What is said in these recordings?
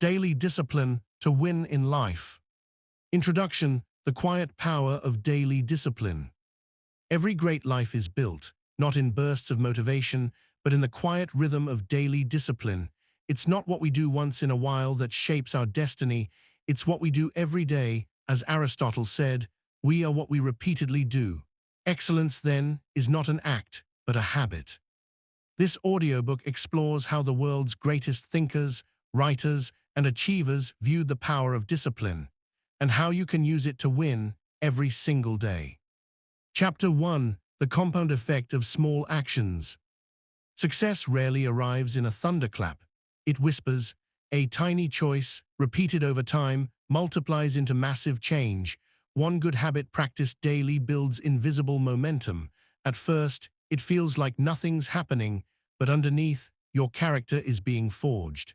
Daily discipline to win in life. Introduction: the quiet power of daily discipline. Every great life is built, not in bursts of motivation, but in the quiet rhythm of daily discipline. It's not what we do once in a while that shapes our destiny, it's what we do every day. As Aristotle said, we are what we repeatedly do. Excellence, then, is not an act, but a habit. This audiobook explores how the world's greatest thinkers, writers, and achievers viewed the power of discipline, and how you can use it to win every single day. Chapter 1: the compound effect of small actions. Success rarely arrives in a thunderclap. It whispers. A tiny choice, repeated over time, multiplies into massive change. One good habit practiced daily builds invisible momentum. At first, it feels like nothing's happening, but underneath, your character is being forged.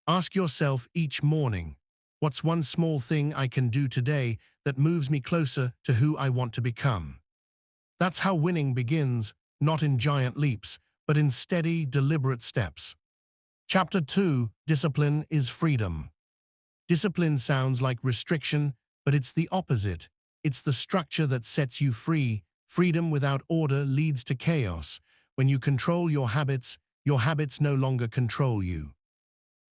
Ask yourself each morning, what's one small thing I can do today that moves me closer to who I want to become? That's how winning begins, not in giant leaps, but in steady, deliberate steps. Chapter 2: discipline is freedom. Discipline sounds like restriction, but it's the opposite. It's the structure that sets you free. Freedom without order leads to chaos. When you control your habits no longer control you.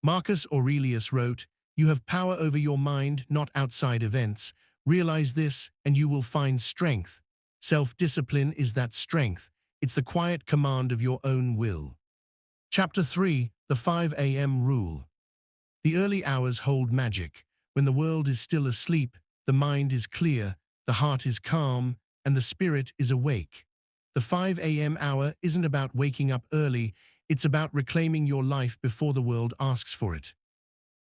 Marcus Aurelius wrote, "You have power over your mind, not outside events. Realize this, and you will find strength." Self-discipline is that strength. It's the quiet command of your own will. Chapter 3: the 5 a.m. rule. The early hours hold magic. When the world is still asleep, the mind is clear, the heart is calm, and the spirit is awake. The 5 a.m. hour isn't about waking up early, it's about reclaiming your life before the world asks for it.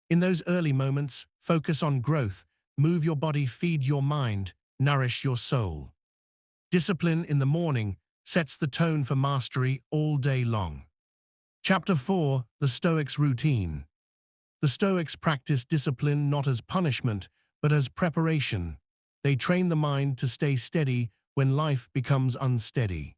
In those early moments, focus on growth, move your body, feed your mind, nourish your soul. Discipline in the morning sets the tone for mastery all day long. Chapter 4: the Stoics' routine. The Stoics practiced discipline not as punishment, but as preparation. They train the mind to stay steady when life becomes unsteady.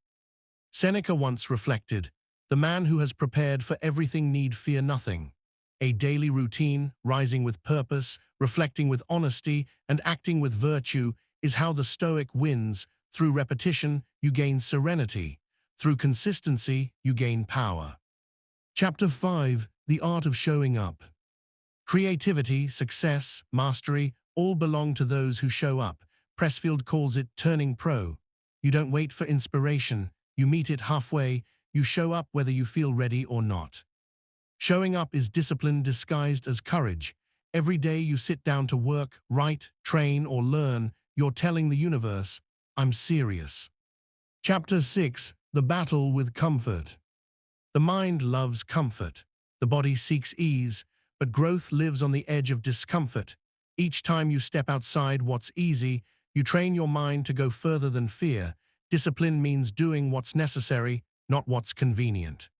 Seneca once reflected, "The man who has prepared for everything need fear nothing." A daily routine, rising with purpose, reflecting with honesty, and acting with virtue is how the Stoic wins. Through repetition, you gain serenity. Through consistency, you gain power. Chapter 5: the art of showing up. Creativity, success, mastery, all belong to those who show up. Pressfield calls it turning pro. You don't wait for inspiration, you meet it halfway, you show up whether you feel ready or not. Showing up is discipline disguised as courage. Every day you sit down to work, write, train, or learn, you're telling the universe, "I'm serious." Chapter 6: the battle with comfort. The mind loves comfort. The body seeks ease, but growth lives on the edge of discomfort. Each time you step outside what's easy, you train your mind to go further than fear. Discipline means doing what's necessary, not what's convenient.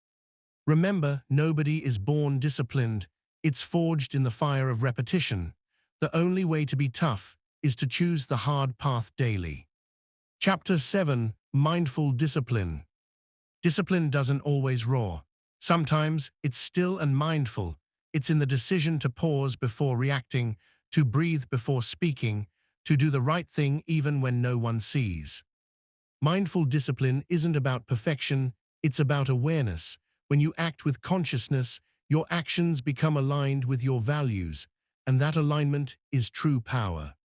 Remember, nobody is born disciplined. It's forged in the fire of repetition. The only way to be tough is to choose the hard path daily. Chapter 7: mindful discipline. Discipline doesn't always roar. Sometimes it's still and mindful. It's in the decision to pause before reacting, to breathe before speaking, to do the right thing even when no one sees. Mindful discipline isn't about perfection, it's about awareness. When you act with consciousness, your actions become aligned with your values, and that alignment is true power.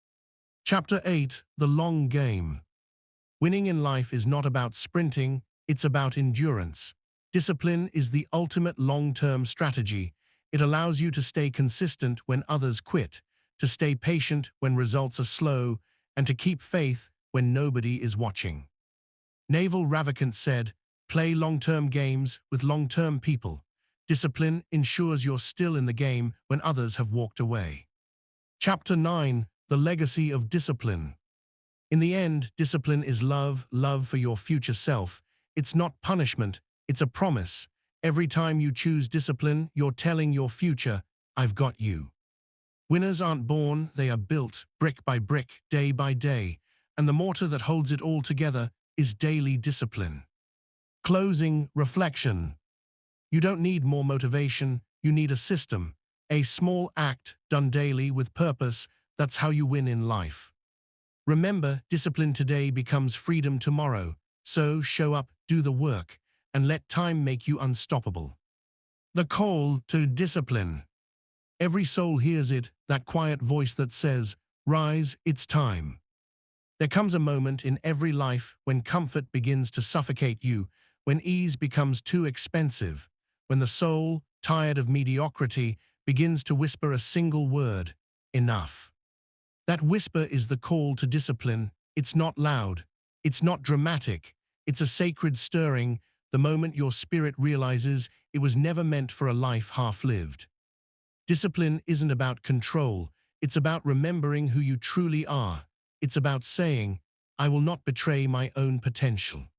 Chapter 8: the long game. Winning in life is not about sprinting, it's about endurance. Discipline is the ultimate long-term strategy. It allows you to stay consistent when others quit, to stay patient when results are slow, and to keep faith when nobody is watching. Naval Ravikant said, "Play long-term games with long-term people. Discipline ensures you're still in the game when others have walked away." Chapter 9: the legacy of discipline. In the end, discipline is love for your future self. It's not punishment, it's a promise. Every time you choose discipline, you're telling your future, "I've got you." Winners aren't born, they are built, brick by brick, day by day, and the mortar that holds it all together is daily discipline. Closing reflection. You don't need more motivation, you need a system. A small act done daily with purpose, that's how you win in life. Remember, discipline today becomes freedom tomorrow. So show up, do the work, and let time make you unstoppable. The call to discipline. Every soul hears it, that quiet voice that says, "Rise, it's time." There comes a moment in every life when comfort begins to suffocate you, when ease becomes too expensive, when the soul, tired of mediocrity, begins to whisper a single word: enough. That whisper is the call to discipline. It's not loud. It's not dramatic. It's a sacred stirring, the moment your spirit realizes it was never meant for a life half-lived. Discipline isn't about control. It's about remembering who you truly are. It's about saying, "I will not betray my own potential."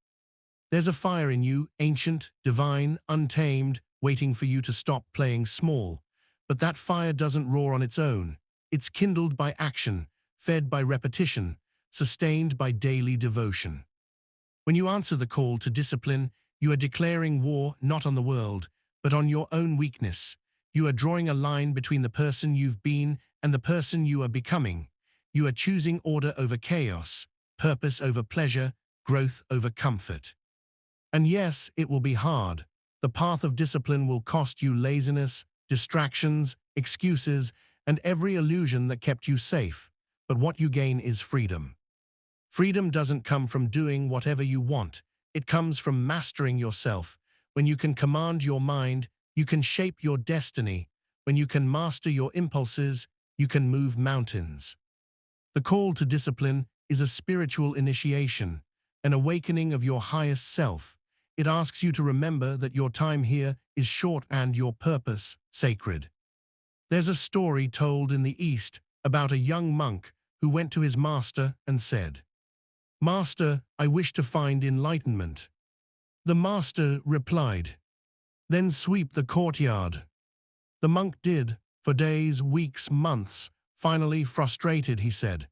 There's a fire in you, ancient, divine, untamed, waiting for you to stop playing small. But that fire doesn't roar on its own. It's kindled by action, fed by repetition, sustained by daily devotion. When you answer the call to discipline, you are declaring war not on the world, but on your own weakness. You are drawing a line between the person you've been and the person you are becoming. You are choosing order over chaos, purpose over pleasure, growth over comfort. And yes, it will be hard. The path of discipline will cost you laziness, distractions, excuses, and every illusion that kept you safe. But what you gain is freedom. Freedom doesn't come from doing whatever you want. It comes from mastering yourself. When you can command your mind, you can shape your destiny. When you can master your impulses, you can move mountains. The call to discipline is a spiritual initiation, an awakening of your highest self. It asks you to remember that your time here is short and your purpose sacred. There's a story told in the East about a young monk who went to his master and said, "Master, I wish to find enlightenment." The master replied, "Then sweep the courtyard." The monk did, for days, weeks, months. Finally, frustrated, he said,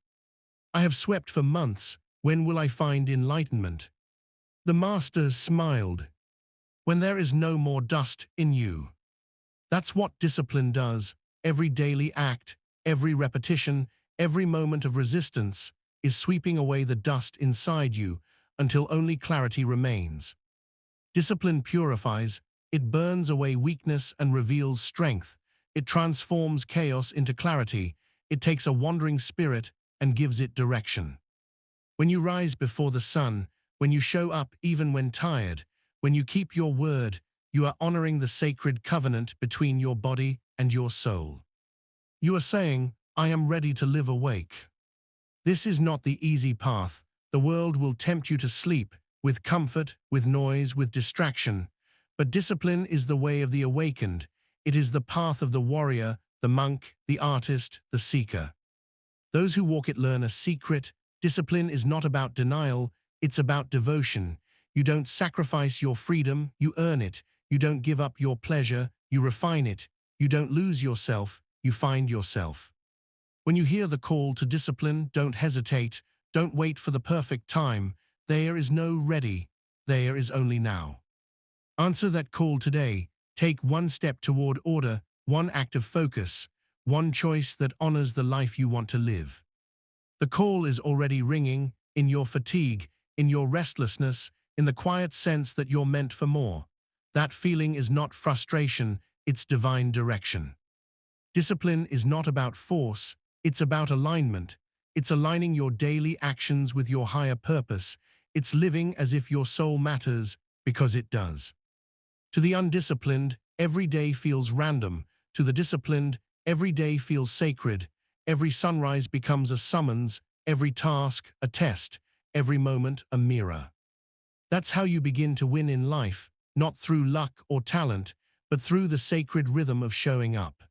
"I have swept for months. When will I find enlightenment?" The master smiled. "When there is no more dust in you." That's what discipline does. Every daily act, every repetition, every moment of resistance is sweeping away the dust inside you until only clarity remains. Discipline purifies. It burns away weakness and reveals strength. It transforms chaos into clarity. It takes a wandering spirit and gives it direction. When you rise before the sun, when you show up even when tired, when you keep your word, you are honoring the sacred covenant between your body and your soul. You are saying, "I am ready to live awake." This is not the easy path. The world will tempt you to sleep, with comfort, with noise, with distraction. But discipline is the way of the awakened. It is the path of the warrior, the monk, the artist, the seeker. Those who walk it learn a secret. Discipline is not about denial, it's about devotion. You don't sacrifice your freedom, you earn it. You don't give up your pleasure, you refine it. You don't lose yourself, you find yourself. When you hear the call to discipline, don't hesitate. Don't wait for the perfect time. There is no ready. There is only now. Answer that call today. Take one step toward order, one act of focus, one choice that honors the life you want to live. The call is already ringing, in your fatigue, in your restlessness, in the quiet sense that you're meant for more. That feeling is not frustration, it's divine direction. Discipline is not about force, it's about alignment. It's aligning your daily actions with your higher purpose. It's living as if your soul matters, because it does. To the undisciplined, every day feels random. To the disciplined, every day feels sacred. Every sunrise becomes a summons, every task a test, every moment a mirror. That's how you begin to win in life, not through luck or talent, but through the sacred rhythm of showing up.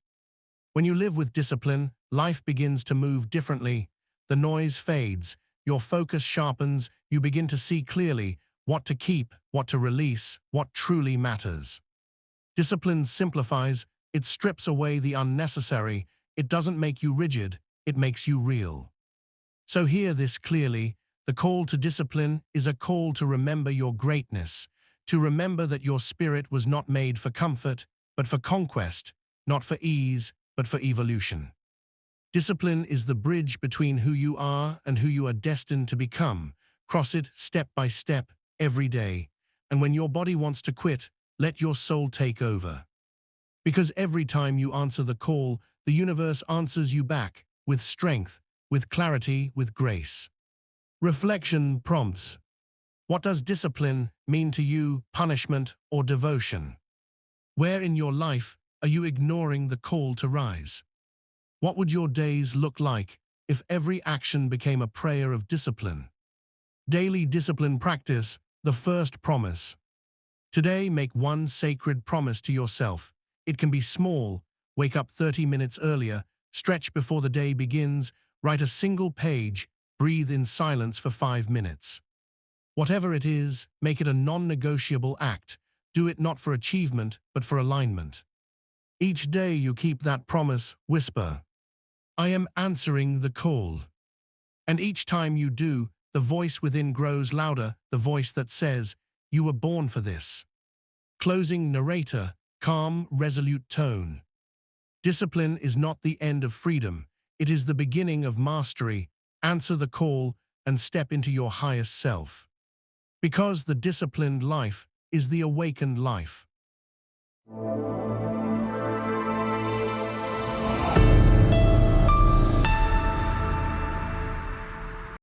When you live with discipline, life begins to move differently. The noise fades, your focus sharpens, you begin to see clearly what to keep, what to release, what truly matters. Discipline simplifies, it strips away the unnecessary, it doesn't make you rigid, it makes you real. So hear this clearly, the call to discipline is a call to remember your greatness, to remember that your spirit was not made for comfort, but for conquest, not for ease, but for evolution. Discipline is the bridge between who you are and who you are destined to become. Cross it step by step, every day. And when your body wants to quit, let your soul take over. Because every time you answer the call, the universe answers you back, with strength, with clarity, with grace. Reflection prompts. What does discipline mean to you, punishment or devotion? Where in your life are you ignoring the call to rise? What would your days look like if every action became a prayer of discipline? Daily discipline practice, the first promise. Today, make one sacred promise to yourself. It can be small. Wake up 30 minutes earlier, stretch before the day begins, write a single page, breathe in silence for 5 minutes. Whatever it is, make it a non-negotiable act. Do it not for achievement, but for alignment. Each day you keep that promise, whisper, I am answering the call. And each time you do, the voice within grows louder, the voice that says, you were born for this. Closing narrator, calm, resolute tone. Discipline is not the end of freedom. It is the beginning of mastery. Answer the call and step into your highest self. Because the disciplined life is the awakened life.